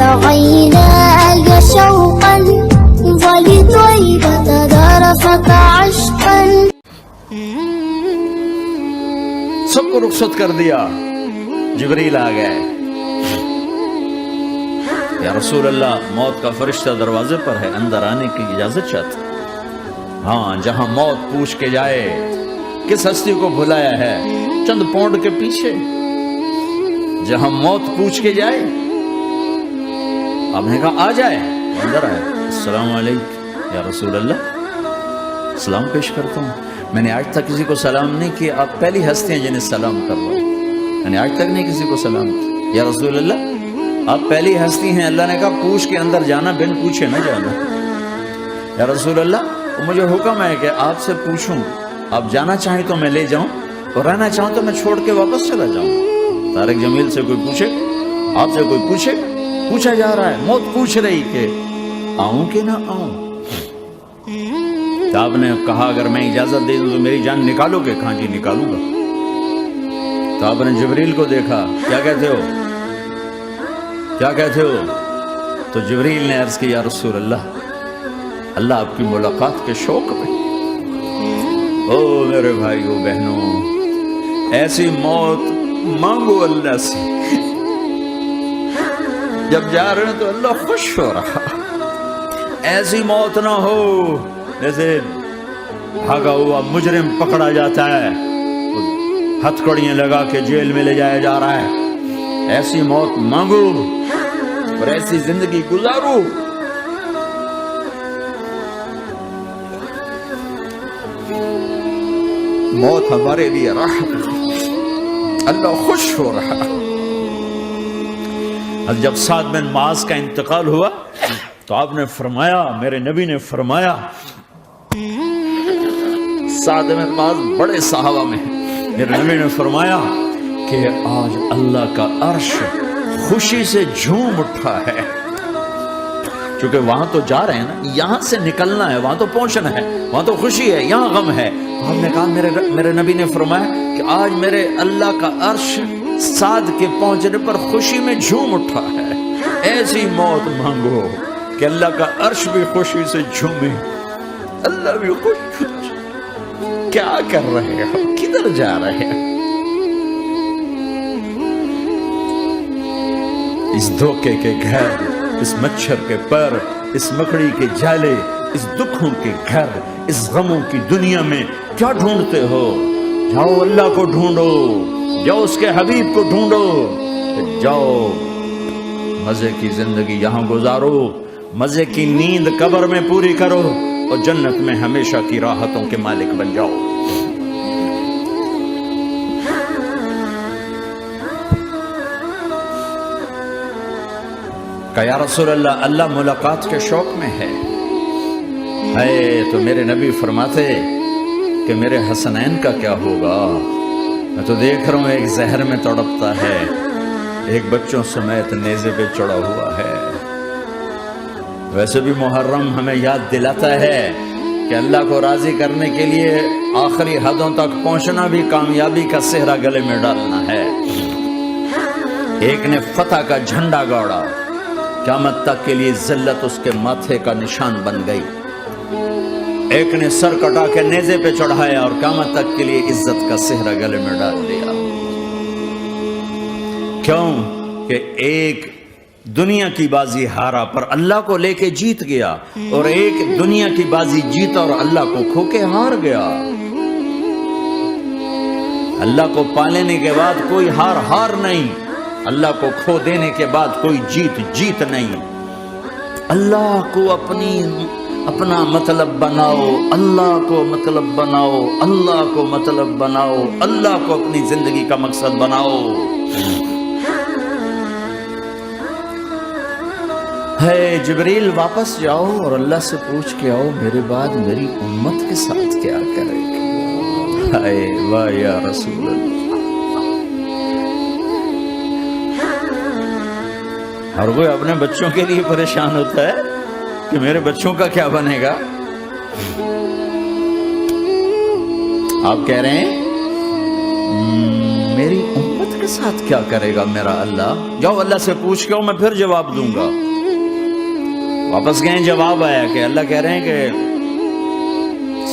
عيناي شوقا ولطيبة ذرفت عشقا. سب کو رخصت کر دیا. جبریل آ گئے. یا رسول اللہ، موت کا فرشتہ دروازے پر ہے، اندر آنے کی اجازت چاہتا. ہاں، جہاں موت پوچھ کے جائے کس ہستی کو بھلایا ہے چند پونڈ کے پیچھے. جہاں موت پوچھ کے جائے، آپ نے کہا آ جائے. اندر آئے. السلام علیکم یا رسول اللہ، سلام پیش کرتا ہوں. میں نے آج تک کسی کو سلام نہیں کیا، آپ پہلی ہستی ہیں جنہیں سلام کر رہا ہوں. میں نے آج تک نہیں کسی کو سلام کیا. یا رسول اللہ، آپ پہلی ہستی ہیں. اللہ نے کہا پوچھ کے اندر جانا، بن پوچھے نہ جانا. یا رسول اللہ، مجھے حکم ہے کہ آپ سے پوچھوں، آپ جانا چاہیں تو میں لے جاؤں، اور رہنا چاہوں تو میں چھوڑ کے واپس چلا جاؤں. طارق جمیل سے کوئی پوچھے، آپ سے کوئی پوچھے، پوچھا جا رہا ہے. موت پوچھ رہی کہ آؤں کہ نہ آؤں. تو آپ نے کہا اگر میں اجازت دے دوں تو میری جان نکالو گے؟ کہاں جی نکالوں گا. تو آپ نے جبریل کو دیکھا. کیا کہتے ہو، کیا کہتے ہو؟ تو جبریل نے عرض کی یا رسول اللہ، اللہ آپ کی ملاقات کے شوق میں. او میرے بھائیو بہنوں، ایسی موت مانگو اللہ سے. جب جا رہے ہیں تو اللہ خوش ہو رہا. ایسی موت نہ ہو جیسے بھاگا ہوا مجرم پکڑا جاتا ہے، ہتھکڑیاں لگا کے جیل میں لے جایا جا رہا ہے. ایسی موت مانگو اور ایسی زندگی گزارو. موت ہمارے لیے راحت، اللہ خوش ہو رہا. جب سعد بن معاذ کا انتقال ہوا تو آپ نے فرمایا، میرے نبی نے فرمایا، سعد بن معاذ بڑے صحابہ میں ہیں، میرے نبی نے فرمایا کہ آج اللہ کا عرش خوشی سے جھوم اٹھا ہے. کیونکہ وہاں تو جا رہے ہیں نا، یہاں سے نکلنا ہے، وہاں تو پہنچنا ہے، وہاں تو خوشی ہے، یہاں غم ہے. ہم نے کہا میرے نبی نے فرمایا کہ آج میرے اللہ کا عرش سعد کے پہنچنے پر خوشی میں جھوم اٹھا ہے. ایسی موت مانگو کہ اللہ کا عرش بھی خوشی سے جھومے، اللہ بھی خوش. کیا کر رہے ہیں، کدھر جا رہے ہیں؟ اس دھوکے کے گھر، اس مچھر کے پر، اس مکڑی کے جالے، اس دکھوں کے گھر، اس غموں کی دنیا میں کیا ڈھونڈتے ہو؟ جاؤ اللہ کو ڈھونڈو، جاؤ اس کے حبیب کو ڈھونڈو. جاؤ مزے کی زندگی یہاں گزارو، مزے کی نیند قبر میں پوری کرو، اور جنت میں ہمیشہ کی راحتوں کے مالک بن جاؤ. کہ یا رسول اللہ، اللہ ملاقات کے شوق میں ہے. تو میرے نبی فرماتے کہ میرے حسنین کا کیا ہوگا؟ میں تو دیکھ رہا ہوں ایک زہر میں تڑپتا ہے، ایک بچوں سمیت نیزے پہ چڑھا ہوا ہے. ویسے بھی محرم ہمیں یاد دلاتا ہے کہ اللہ کو راضی کرنے کے لیے آخری حدوں تک پہنچنا بھی کامیابی کا صحرا گلے میں ڈالنا ہے. ایک نے فتح کا جھنڈا گاڑا، قیامت تک کے لیے ذلت اس کے ماتھے کا نشان بن گئی. ایک نے سر کٹا کے نیزے پہ چڑھایا اور قیامت تک کے لیے عزت کا صحرا گلے میں ڈال دیا. کیوں کہ ایک دنیا کی بازی ہارا پر اللہ کو لے کے جیت گیا، اور ایک دنیا کی بازی جیتا اور اللہ کو کھو کے ہار گیا. اللہ کو پانے کے بعد کوئی ہار نہیں، اللہ کو کھو دینے کے بعد کوئی جیت نہیں. اللہ کو اپنا مطلب بناؤ، اللہ کو مطلب بناؤ، اللہ کو مطلب بناؤ، اللہ کو اپنی زندگی کا مقصد بناؤ. ہے جبریل واپس جاؤ اور اللہ سے پوچھ کے آؤ میرے بعد میری امت کے ساتھ کیا کرے گا. ہائے واہ یا رسول اللہ. ہر کوئی اپنے بچوں کے لیے پریشان ہوتا ہے کہ میرے بچوں کا کیا بنے گا. آپ کہہ رہے ہیں میری امت کے ساتھ کیا کرے گا میرا اللہ؟ جاؤ اللہ سے پوچھ کے میں پھر جواب دوں گا۔ واپس گئے، جواب آیا کہ اللہ کہہ رہے ہیں کہ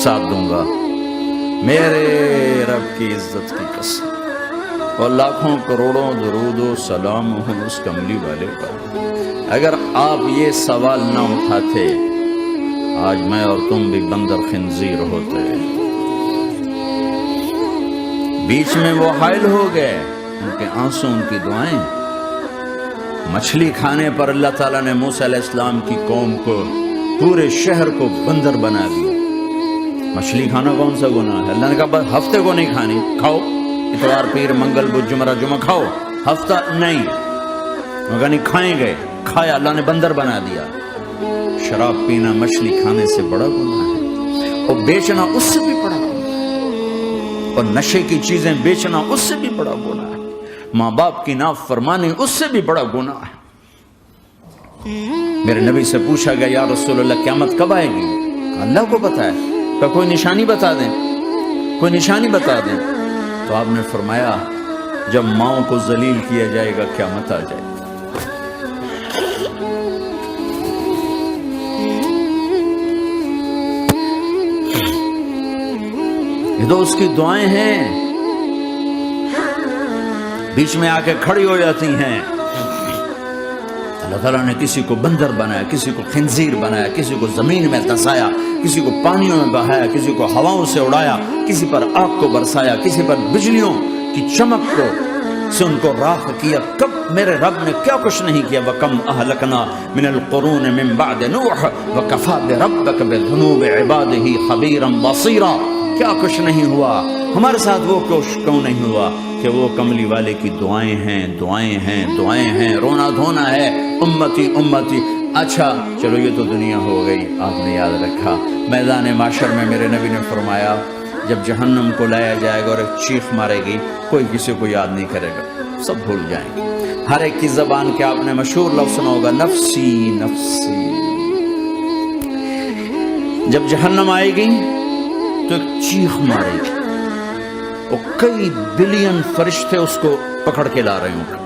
ساتھ دوں گا۔ میرے رب کی عزت کی قسم، اور لاکھوں کروڑوں درود و سلام ہو اس کملی والے پر، اگر آپ یہ سوال نہ اٹھاتے آج میں اور تم بھی بندر خنزیر ہوتے۔ بیچ میں وہ حائل ہو گئے، ان کے آنسو، ان کی دعائیں۔ مچھلی کھانے پر اللہ تعالیٰ نے موسیٰ علیہ السلام کی قوم کو، پورے شہر کو بندر بنا دیا۔ مچھلی کھانا کون سا گناہ ہے؟ اللہ نے کہا بس ہفتے کو نہیں کھانی، کھاؤ، اتوار پیر منگل بدھ جمعہ جمعہ کھاؤ، ہفتہ نہیں۔ مگر نہیں کھائیں گے، کھایا، اللہ نے بندر بنا دیا۔ شراب پینا مچھلی کھانے سے بڑا گناہ ہے، اور بیچنا اس سے بھی بڑا گناہ ہے، اور نشے کی چیزیں بیچنا اس سے بھی بڑا گناہ ہے، ماں باپ کی نافرمانی اس سے بھی بڑا گناہ ہے۔ میرے نبی سے پوچھا گیا یا رسول اللہ قیامت کب آئے گی؟ اللہ کو پتا ہے، کہ کوئی نشانی بتا دیں، کوئی نشانی بتا دیں۔ تو آپ نے فرمایا جب ماؤں کو ذلیل کیا جائے گا قیامت آ جائے گی۔ یہ تو اس کی دعائیں ہیں، بیچ میں آ کے کھڑی ہو جاتی ہیں۔ اللہ تعالیٰ نے کسی کو بندر بنایا، کسی کو خنزیر بنایا، کسی کو زمین میں دھسایا، کسی کو پانیوں میں بہایا، کسی کو ہواؤں سے اڑایا، کسی پر آگ کو برسایا، کسی پر بجلیوں کی چمک کو سے ان کو راکھ کیا۔ کب میرے رب نے کیا کچھ نہیں کیا۔ وَكَمْ أَهْلَكْنَا مِنَ الْقُرُونِ مِنْ بَعْدِ نُوحٍ وَكَفَى بِرَبِّكَ بِذُنُوبِ عِبَادِهِ خَبِيرًا بَصِيرًا۔ کیا کچھ نہیں ہوا ہمارے ساتھ، وہ کچھ کیوں نہیں ہوا کہ وہ کملی والے کی دعائیں ہیں، دعائیں ہیں، دعائیں ہیں، رونا دھونا ہے، امتی امتی۔ اچھا چلو یہ تو دنیا ہو گئی، آپ نے یاد رکھا میدان معاشر میں میرے نبی نے فرمایا جب جہنم کو لایا جائے گا اور ایک چیخ مارے گی، کوئی کسی کو یاد نہیں کرے گا، سب بھول جائیں گے۔ ہر ایک کی زبان کے آپ نے مشہور لفظ سنا ہوگا، نفسی نفسی۔ جب جہنم آئے گی تو ایک چیخ مارے گی، اور کئی بلین فرشتے اس کو پکڑ کے لا رہے ہوں گے،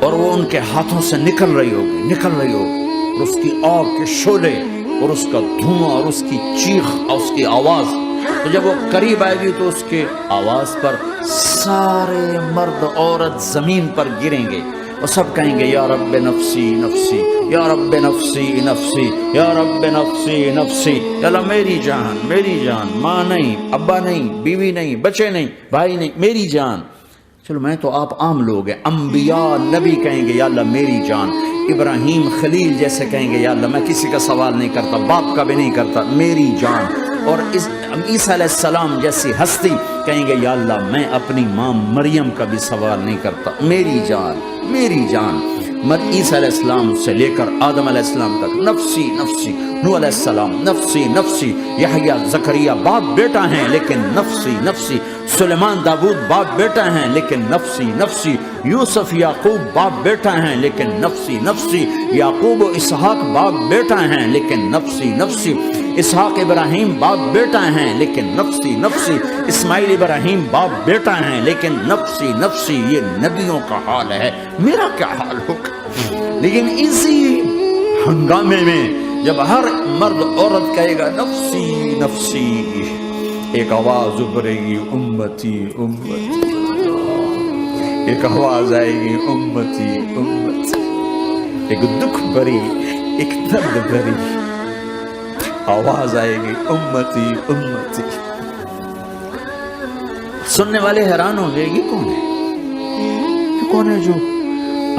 اور وہ ان کے ہاتھوں سے نکل رہی ہوگی، اور اس کی آگ کے شعلے اور اس کا دھواں اور اس کی چیخ اور اس کی آواز۔ تو جب وہ قریب آئے گی تو اس کے آواز پر سارے مرد عورت زمین پر گریں گے، اور سب کہیں گے یا رب نفسی نفسی، یا رب نفسی نفسی، یا رب نفسی نفسی۔ یا اللہ میری جان، میری جان، ماں نہیں، ابا نہیں، بیوی نہیں، بچے نہیں، بھائی نہیں، میری جان۔ چلو میں تو آپ عام لوگ ہیں، انبیاء نبی کہیں گے یا اللہ میری جان، ابراہیم خلیل جیسے کہیں گے یا اللہ میں کسی کا سوال نہیں کرتا، باپ کا بھی نہیں کرتا، میری جان۔ اور عیسیٰ علیہ السلام جیسی ہستی کہیں گے یا اللہ میں اپنی ماں مریم کا بھی سوال نہیں کرتا، میری جان، میری جان۔ عیسیٰ علیہ السلام سے لے کر آدم علیہ السلام تک نفسی نفسی، نوح علیہ السلام نفسی نفسی، یحییٰ زکریا باپ بیٹا ہیں لیکن نفسی نفسی، سلیمان داؤد باپ بیٹا ہیں لیکن نفسی نفسی، یوسف یعقوب باپ بیٹا ہیں لیکن نفسی نفسی، یعقوب و اسحاق باپ بیٹا ہیں لیکن نفسی نفسی، اسحاق ابراہیم باپ بیٹا ہیں لیکن نفسی نفسی، اسماعیل ابراہیم باپ بیٹا ہیں لیکن نفسی نفسی۔ یہ نبیوں کا حال ہے، میرا کیا حال ہوگا؟ لیکن اسی ہنگامے میں جب ہر مرد عورت کہے گا نفسی نفسی، ایک آواز ابھرے گی امتی امتی، ایک آواز آئے گی امتی امتی، ایک دکھ بھری، ایک درد بھری آواز آئے گی امتی امتی۔ سننے والے حیران ہوں گے یہ کون ہے؟ یہ کون ہے جو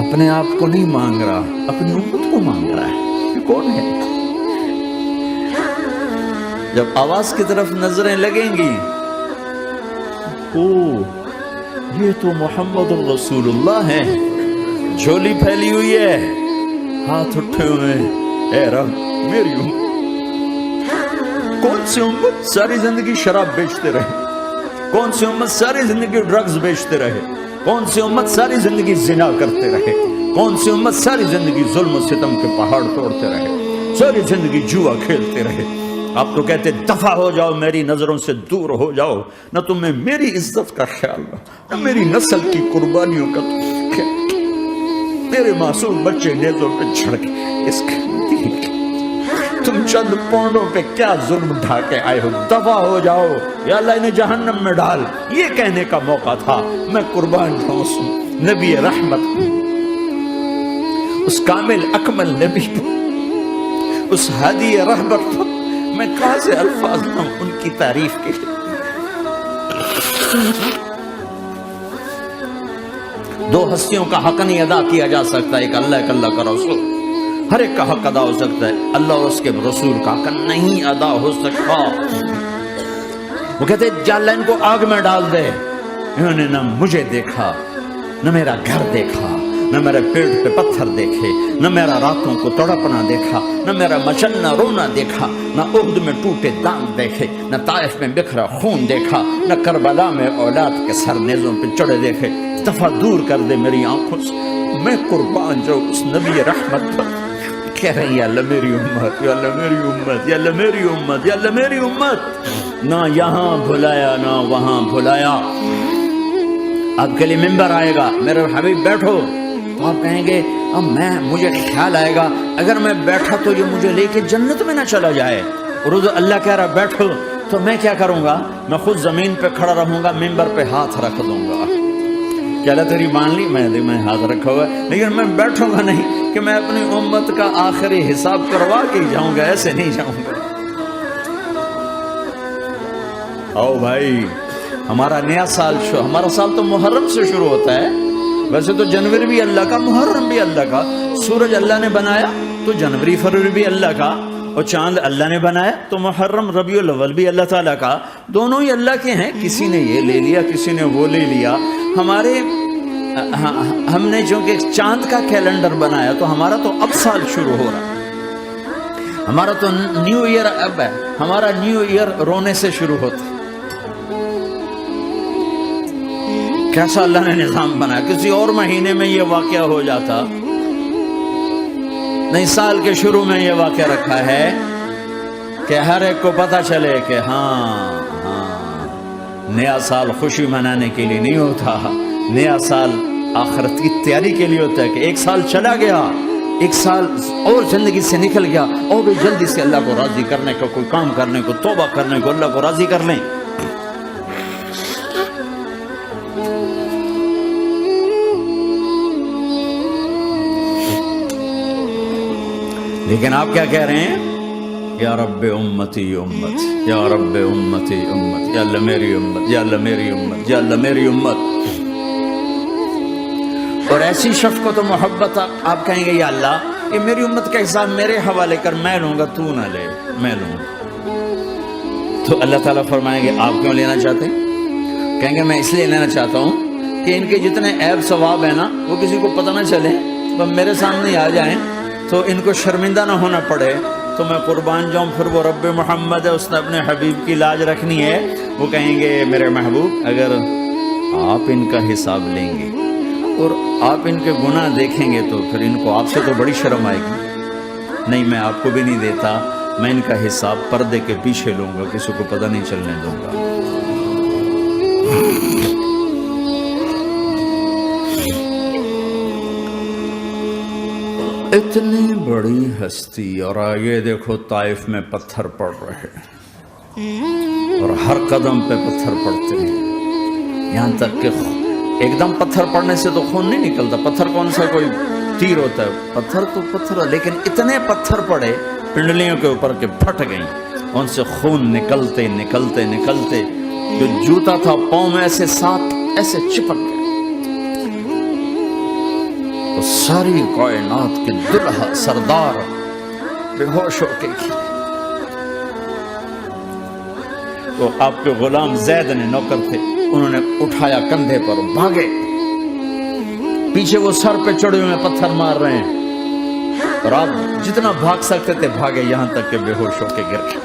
اپنے آپ کو نہیں مانگ رہا، اپنی امت کو مانگ رہا ہے؟ یہ کون ہے؟ جب آواز کی طرف نظریں لگیں گی، او یہ تو محمد رسول اللہ ہے، جھولی پھیلی ہوئی ہے، ہاتھ اٹھے ہوئے، اے رب میری امت۔ کون سی امت ساری زندگی شراب بیچتے رہے؟ کون سی امت ساری زندگی ڈرگز بیچتے رہے؟ کون سی امت ساری زندگی زنا کرتے رہے؟ کون سی امت ساری زندگی ظلم و ستم کے پہاڑ توڑتے رہے؟ ساری زندگی جوا کھیلتے رہے؟ آپ تو کہتے دفع ہو جاؤ، میری نظروں سے دور ہو جاؤ، نہ تمہیں میری عزت کا خیال نہ میری نسل کی قربانیوں کا خیال، میرے معصوم بچے نیزوں پہ چڑھ کے اس کے تم چند پونڈوں پہ کیا ظلم ڈھا کے آئے ہو، دفع ہو جاؤ یا اللہ انہیں جہنم میں ڈال، یہ کہنے کا موقع تھا۔ میں قربان جاؤں نبی رحمت، اس کامل اکمل نبی پر، اس ہادی رحمت پر میں کہاں سے الفاظ دوں ان کی تعریف کے لیے۔ دو ہستیوں کا حق نہیں ادا کیا جا سکتا، ایک اللہ، ایک اللہ کا رسول۔ ہر ایک کا حق ادا ہو سکتا ہے، اللہ اور اس کے رسول کا حق نہیں ادا ہو سکتا۔ وہ کہتے جا اللہ ان کو آگ میں ڈال دے، انہوں نے نہ مجھے دیکھا، نہ میرا گھر دیکھا، نہ میرے پیٹ پہ پتھر دیکھے، نہ میرا راتوں کو تڑپنا دیکھا، نہ میرا مچلنا رونا دیکھا، نہ احد میں ٹوٹے دانت دیکھے، نہ طائف میں بکھرا خون دیکھا، نہ کربلا میں اولاد کے سر نیزوں پہ چڑھے دیکھے۔ دفعہ دور کر دے میری آنکھوں سے، میں قربان جاؤں اس نبی رحمت پر۔ کہہ رہے ہیں یا اللہ میری امت، یا اللہ میری امت، یا اللہ میری امت، یا اللہ میری امت، نہ یہاں بھلایا نہ وہاں بھلایا۔ آپ کے لیے ممبر آئے گا، میرے حبیب بیٹھو، تو آپ کہیں گے اب مجھے خیال آئے گا اگر میں بیٹھا تو یہ مجھے لے کے جنت میں نہ چلا جائے، اور اللہ کہہ رہا بیٹھو، تو میں کیا کروں گا؟ میں خود زمین پہ کھڑا رہوں گا، ممبر پہ ہاتھ رکھ دوں گا کہ اللہ تیری مان لی، میں ہاتھ رکھا ہوا ہے، لیکن میں بیٹھوں گا نہیں کہ میں اپنی امت کا آخری حساب کروا کے جاؤں گا، ایسے نہیں جاؤں گا۔ آؤ بھائی، ہمارا نیا سال ہمارا سال تو محرم سے شروع ہوتا ہے، ویسے تو جنوری بھی اللہ کا، محرم بھی اللہ کا، سورج اللہ نے بنایا تو جنوری فروری بھی اللہ کا، اور چاند اللہ نے بنایا تو محرم ربیع الاول بھی اللہ تعالیٰ کا، دونوں ہی اللہ کے ہیں، کسی نے یہ لے لیا کسی نے وہ لے لیا۔ ہم نے چونکہ چاند کا کیلنڈر بنایا تو ہمارا تو اب سال شروع ہو رہا ہے، ہمارا تو نیو ایئر اب ہے، ہمارا نیو ایئر رونے سے شروع ہوتا ہے۔ کیسا اللہ نے نظام بنایا، کسی اور مہینے میں یہ واقعہ ہو جاتا، نہیں سال کے شروع میں یہ واقعہ رکھا ہے کہ ہر ایک کو پتہ چلے کہ ہاں نیا سال خوشی منانے کے لیے نہیں ہوتا، نیا سال آخرت کی تیاری کے لیے ہوتا ہے کہ ایک سال چلا گیا، ایک سال اور زندگی سے نکل گیا، اور بھی جلدی سے اللہ کو راضی کرنے کا کوئی کام کرنے کو، توبہ کرنے کو، اللہ کو راضی کر لیں۔ لیکن آپ کیا کہہ رہے ہیں؟ یا رب امتی امت، یا رب امتی امت، یا اللہ میری امت، یا اللہ میری امت، یا اللہ میری امت۔ اور ایسی شفقت و محبت آپ کہیں گے یا اللہ یہ میری امت کا حساب میرے حوالے کر، میں لوں گا، تو نہ لے، میں لوں گا۔ تو اللہ تعالیٰ فرمائیں گے آپ کیوں لینا چاہتے ہیں؟ کہیں گے میں اس لیے لینا چاہتا ہوں کہ ان کے جتنے عیب ثواب ہیں نا وہ کسی کو پتہ نہ چلے، تو میرے سامنے آ جائیں تو ان کو شرمندہ نہ ہونا پڑے، تو میں قربان جاؤں۔ پھر وہ رب محمد ہے، اس نے اپنے حبیب کی لاج رکھنی ہے، وہ کہیں گے میرے محبوب اگر آپ ان کا حساب لیں گے اور آپ ان کے گناہ دیکھیں گے تو پھر ان کو آپ سے تو بڑی شرم آئے گی، نہیں میں آپ کو بھی نہیں دیتا، میں ان کا حساب پردے کے پیچھے لوں گا، کسی کو پتہ نہیں چلنے دوں گا۔ اتنی بڑی ہستی، اور آگے دیکھو طائف میں پتھر پڑ رہے ہیں اور ہر قدم پہ پتھر پڑتے ہیں، یہاں تک کہ ایک دم پتھر پڑنے سے تو خون نہیں نکلتا، پتھر کون سا کوئی تیر ہوتا ہے، پتھر تو پتھر، لیکن اتنے پتھر پڑے پنڈلیوں کے اوپر کے پھٹ گئیں، ان سے خون نکلتے نکلتے نکلتے جو جوتا تھا پاؤں میں ایسے ساتھ ایسے چپک گئے۔ تو ساری کائنات کے دلہا سردار بے ہوش ہو کے گرے۔ تو آپ کے غلام زید نے نوکر تھے، انہوں نے اٹھایا کندھے پر، بھاگے، پیچھے وہ سر پہ چڑھے ہوئے پتھر مار رہے ہیں، اور آپ جتنا بھاگ سکتے تھے بھاگے، یہاں تک کہ بے ہوش ہو کے گر گئے۔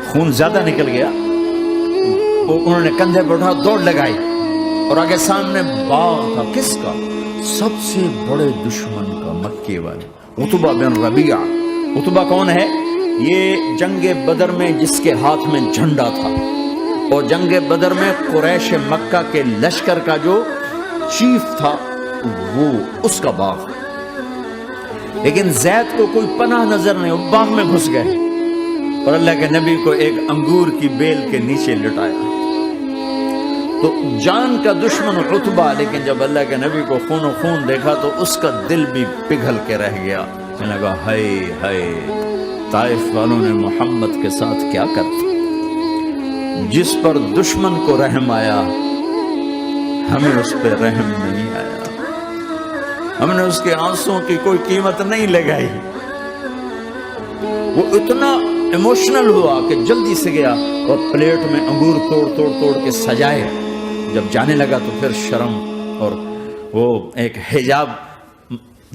خون زیادہ نکل گیا، انہوں نے کندھے پہ اٹھا دوڑ لگائی، اور آگے سامنے باغ تھا، کس کا؟ سب سے بڑے دشمن کا، مکے والے عتبہ بن ربیعہ۔ عتبہ کون ہے؟ یہ جنگ بدر میں جس کے ہاتھ میں جھنڈا تھا، اور جنگ بدر میں قریش مکہ کے لشکر کا جو چیف تھا وہ اس کا باغ، لیکن زید کو کوئی پناہ نظر نہیں، وہ باغ میں گھس گئے اور اللہ کے نبی کو ایک انگور کی بیل کے نیچے لٹایا۔ تو جان کا دشمن عتبہ، لیکن جب اللہ کے نبی کو خون و خون دیکھا تو اس کا دل بھی پگھل کے رہ گیا، کہنے لگا ہائے ہائے، طائف والوں نے محمد کے ساتھ کیا کرتا، جس پر دشمن کو رحم آیا ہمیں اس پہ رحم نہیں آیا، ہم نے اس کے آنسوں کی کوئی قیمت نہیں لگائی۔ وہ اتنا ایموشنل ہوا کہ جلدی سے گیا اور پلیٹ میں انگور توڑ کے سجائے، جب جانے لگا تو پھر شرم اور وہ ایک حجاب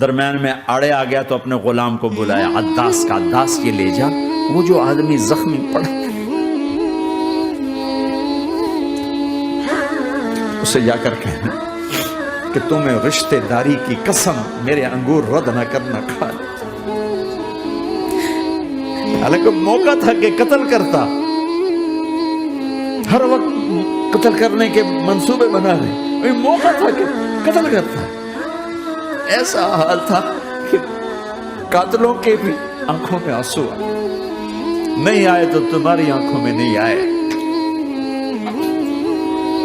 درمیان میں آڑے آ گیا، تو اپنے غلام کو بلایا، عداس کا، عداس یہ لے جا وہ جو آدمی زخمی پڑا، اسے جا کر کہنا کہ تمہیں رشتہ داری کی قسم میرے انگور رد نہ کرنا کھا لے۔ حالانکہ موقع تھا کہ قتل کرتا، ہر وقت قتل کرنے کے منصوبے بنا رہے، موقع تھا کہ قتل کرتا۔ ایسا حال تھا کہ قاتلوں کے بھی آنکھوں میں آنسو آئے، نہیں آئے تو تمہاری آنکھوں میں نہیں آئے۔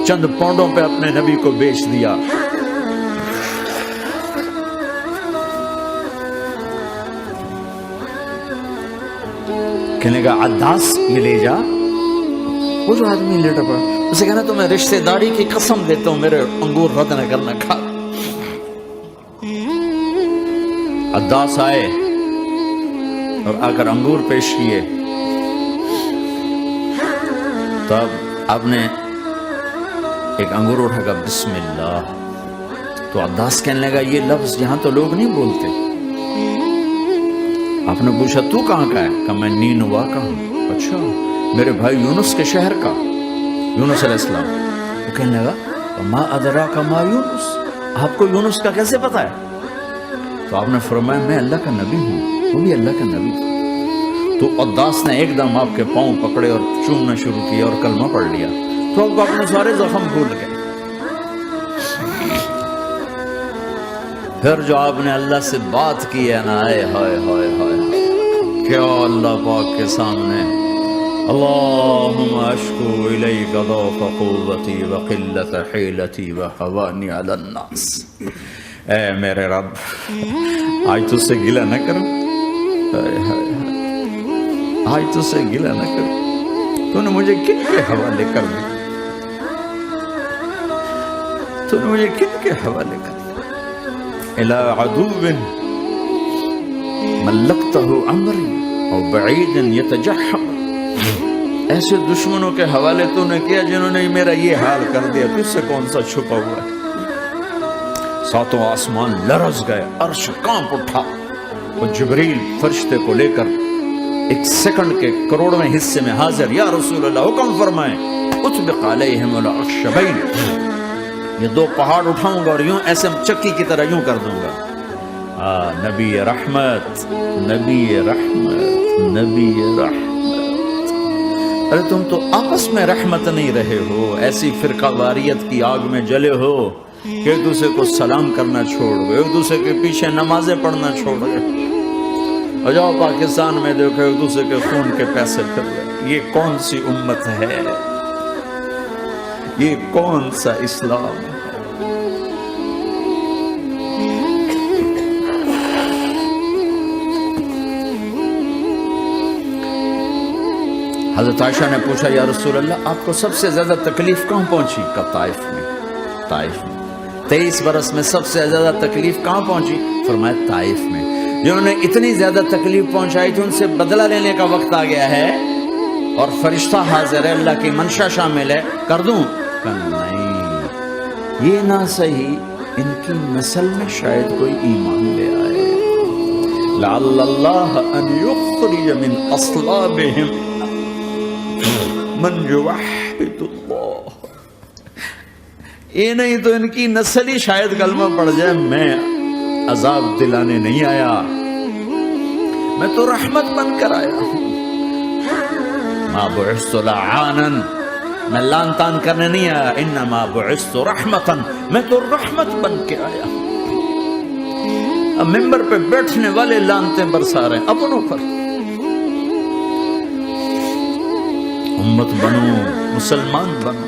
چند پونڈوں پہ اپنے نبی کو بیچ دیا۔ کہنے کا عداس یہ لے جا، وہ جو آدمی لیٹا پڑا، اسے کہنا تو میں رشتہ داری کی قسم دیتا ہوں میرے انگور رد نہ کرنا کھا۔ عداس آئے اور آ کر انگور پیش کیے، تب آپ نے ایک انگور اٹھا کر بسم اللہ، تو عداس کہنے لگا یہ لفظ یہاں تو لوگ نہیں بولتے۔ آپ نے پوچھا تو کہاں کا ہے؟ کہا میں نینوا کا ہوں۔ اچھا، میرے بھائی یونس کے شہر کا، یونس علیہ السلام۔ وہ کہنے لگا ما ادراک ما یونس، آپ کو یونس کا کیسے پتا ہے؟ تو آپ نے فرمایا میں اللہ کا نبی ہوں، وہ بھی اللہ کا نبی تھا۔ تو عداس نے ایک دم آپ کے پاؤں پکڑے اور چومنا شروع کیا اور کلمہ پڑھ لیا، تو آپ کو اپنے سارے زخم بھول گئے۔ پھر جو آپ نے اللہ سے بات کی ہے نا، آئے ہائے ہائے ہائے، کیا اللہ پاک کے سامنے اللہم اشکو الیک ضعف قوتی وقلت حیلتی وحوانی علی الناس، اے میرے رب آج تجھ سے گلہ نہ کروں، آج تجھ سے گلہ نہ کروں، تو نے مجھے کن کے حوالے کر دیا، تو نے مجھے کن کے حوالے کر دیا، الى عدو ملکتہ عمری اور بعید یتجحم، ایسے دشمنوں کے حوالے تو نے کیا جنہوں نے میرا یہ حال کر دیا، تجھ سے کون سا چھپا ہوا ہے۔ ساتوں آسمان لرز گئے، عرش کانپ اٹھا، اور جبریل فرشتے کو لے کر ایک سیکنڈ کے کروڑویں حصے میں حاضر، یا رسول اللہ حکم فرمائیں اطبق علیہم الاخشبین، یہ دو پہاڑ اٹھاؤں گا اور یوں ایسے چکی کی طرح یوں کر دوں گا۔ نبی رحمت، نبی رحمت، نبی رحمت۔ ارے تم تو آپس میں رحمت نہیں رہے ہو، ایسی فرقہ واریت کی آگ میں جلے ہو کہ ایک دوسرے کو سلام کرنا چھوڑ گئے، ایک دوسرے کے پیچھے نمازیں پڑھنا چھوڑ گئے، اور جاؤ پاکستان میں دیکھو ایک دوسرے کے خون کے پیسے پھر رہے۔ یہ کون سی امت ہے؟ یہ کون سا اسلام ہے؟ حضرت عائشہ نے پوچھا یا رسول اللہ آپ کو سب سے زیادہ تکلیف کہاں پہنچی؟ کہا طائف میں، طائف میں 23 برس میں سب سے زیادہ تکلیف کہاں پہنچی؟ فرمایا طائف میں۔ جنہوں نے اتنی زیادہ تکلیف پہنچائی تھی ان سے بدلہ لینے کا وقت آ گیا ہے، اور فرشتہ حاضر ہے، اللہ کی منشا شامل ہے، کر دوں؟ نہیں، یہ نہ صحیح، ان کی نسل میں شاید کوئی ایمان لے آئے، لعل اللہ ان یخرج من اصلابہم من یوحد اللہ، یہ نہیں تو ان کی نسل ہی شاید کلمہ پڑھ جائے۔ میں عذاب دلانے نہیں آیا، میں تو رحمت بن کر آیا ہوں. ما بعثت لعانا، میں لان تان کرنے نہیں آیا. انما بعثت رحمتا، میں تو رحمت بن کے آیا ہوں. اب ممبر پہ بیٹھنے والے لانتے برسا رہے ہیں اپنوں پر. امت بنو، مسلمان بنو.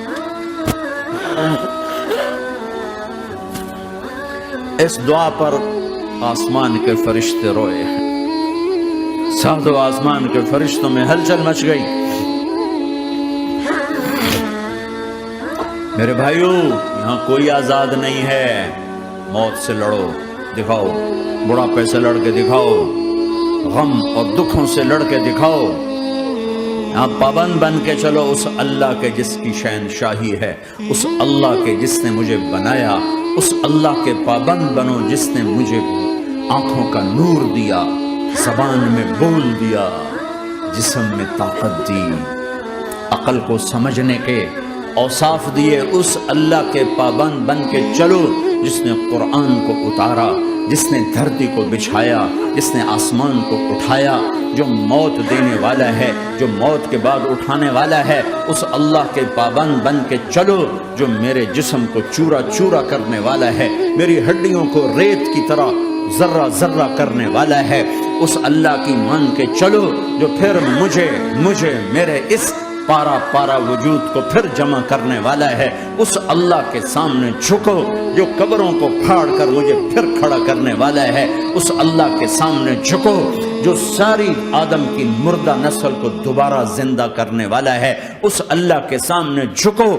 اس دعا پر آسمان کے فرشتے روئے. ساتوں آسمان کے فرشتوں میں ہلچل مچ گئی. میرے بھائیوں، یہاں کوئی آزاد نہیں ہے. موت سے لڑو، دکھاؤ. بڑھاپے سے لڑ کے دکھاؤ. غم اور دکھوں سے لڑ کے دکھاؤ. یہاں پابند بن کے چلو اس اللہ کے جس کی شہنشاہی ہے، اس اللہ کے جس نے مجھے بنایا. اس اللہ کے پابند بنو جس نے مجھے آنکھوں کا نور دیا، زبان میں بول دیا، جسم میں طاقت دی، عقل کو سمجھنے کے اوصاف دیے. اس اللہ کے پابند بن کے چلو جس نے قرآن کو اتارا، جس نے دھرتی کو بچھایا، جس نے آسمان کو اٹھایا، جو موت دینے والا ہے، جو موت کے بعد اٹھانے والا ہے. اس اللہ کے پابند بن کے چلو جو میرے جسم کو چورا چورا کرنے والا ہے، میری ہڈیوں کو ریت کی طرح ذرہ ذرہ کرنے والا ہے. اس اللہ کی مان کے چلو جو پھر مجھے میرے اس پارا پارا وجود کو پھر جمع کرنے والا ہے. اس اللہ کے سامنے جھکو جو قبروں کو پھاڑ کر مجھے پھر کھڑا کرنے والا ہے. اس اللہ کے سامنے جھکو جو ساری آدم کی مردہ نسل کو دوبارہ زندہ کرنے والا ہے. اس اللہ کے سامنے جھکو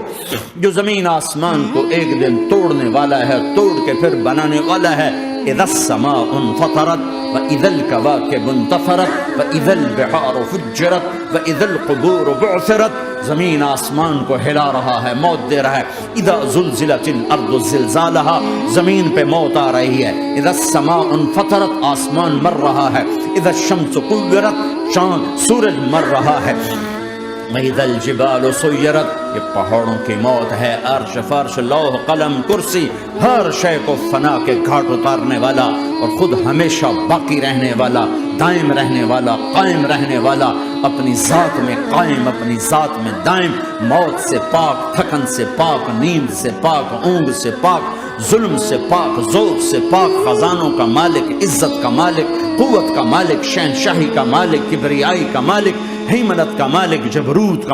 جو زمین آسمان کو ایک دن توڑنے والا ہے، توڑ کے پھر بنانے والا ہے. اذا السماء انفطرت واذا الكواكب انتثرت واذا البحار فجرت واذا القبور بعثرت. زمین آسمان کو ہلا رہا ہے، موت دے رہا ہے. اذا زلزلت الارض زلزالها، زمین پہ موت آ رہی ہے. اذا السماء انفطرت، آسمان مر رہا ہے. اذا الشمس كورت، چاند سورج مر رہا ہے. وَإِذَا الْجِبَالُ سُيِّرَتْ، یہ پہاڑوں کی موت ہے. عرش فرش لوح قلم کرسی، ہر شے کو فنا کے گھاٹ اتارنے والا اور خود ہمیشہ باقی رہنے والا، دائم رہنے والا، قائم رہنے والا، اپنی ذات میں قائم، اپنی ذات میں دائم. موت سے پاک، تھکن سے پاک، نیند سے پاک، اونگ سے پاک، ظلم سے پاک، ذوق سے پاک، خزانوں کا مالک، عزت کا مالک، قوت کا مالک، شہنشاہی کا مالک، کبریائی کا مالک، حیمنت کا مالک، جبروت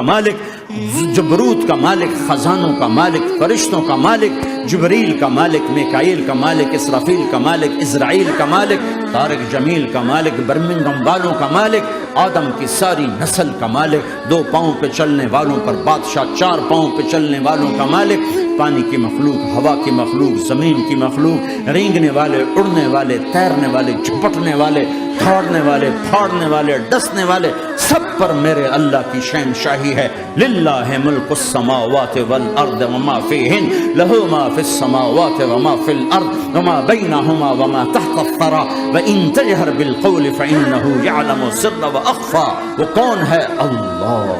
کا مالک، خزانوں کا مالک، فرشتوں کا مالک، جبریل کا مالک، میکائیل کا مالک، اسرافیل کا مالک، اسرائیل کا مالک، طارق جمیل کا مالک، برمنگھم والوں کا مالک، آدم کی ساری نسل کا مالک، 2 پاؤں پہ چلنے والوں پر بادشاہ، 4 پاؤں پہ چلنے والوں کا مالک، پانی کی مخلوق، ہوا کی مخلوق، زمین کی مخلوق، رینگنے والے، اڑنے والے، تیرنے والے، جھپٹنے والے، دھاڑنے والے، پھاڑنے والے، ڈسنے والے، سب پر میرے اللہ کی شہنشاہی ہے. للہ ملک السماوات والارض وما فیہن، لہ ما فی السماوات وما فی الارض وما بینہما وما تحت الثری وان تجہر بالقول فانہ یعلم السر واخفی. وہ کون ہے؟ اللہ.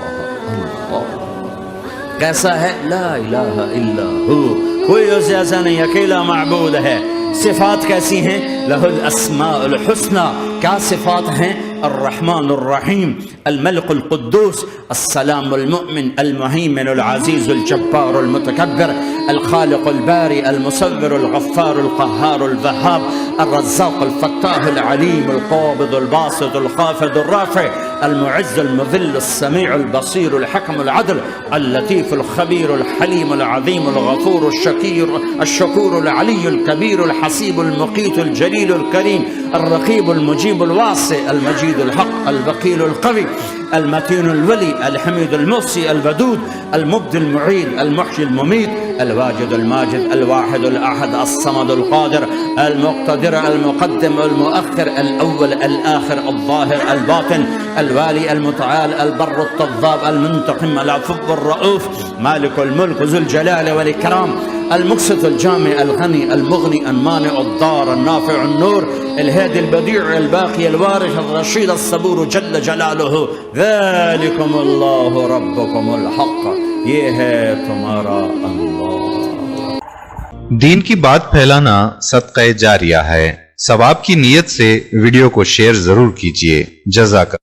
کیسا ہے؟ لا الہ الا ہو، کوئی اسے ایسا نہیں، اکیلا معبود ہے. صفات کیسی ہیں؟ لہ الاسماء الحسنى. کیا صفات ہیں؟ الرحمن الرحیم، الملك القدوس، السلام المؤمن، المهيمن العزيز الجبار المتكبر، الخالق البارئ المصور الغفار القهار الوهاب، الرزاق الفتاح العليم القابض الباسط الخافض الرافع، المعز المذل السميع البصير الحكم العدل، اللطيف الخبير الحليم العظيم الغفور الشكور العلي الكبير الحسيب المقيت الجليل الكريم، الرقيب المجيب الواسع المجيد الحق الوكيل القوي المتين الولي الحميد المحصي الودود المبدي المعيد المحيي المميت الواجد الماجد الواحد الأحد الصمد القادر المقتدر المقدم المؤخر الأول الآخر الظاهر الباطن الوالي المتعال البر التضاب المنتقم العفو الرؤوف مالك الملك ذو الجلال والإكرام المقسط الجامع الغني المغني المانع الضار النافع النور الهادي البديع الباقي الوارث الرشيد الصبور جل جلاله ذلكم الله ربكم الحق. یہ ہے تمہارا اللہ. دین کی بات پھیلانا صدقہ جاریہ ہے. ثواب کی نیت سے ویڈیو کو شیئر ضرور کیجیے. جزاک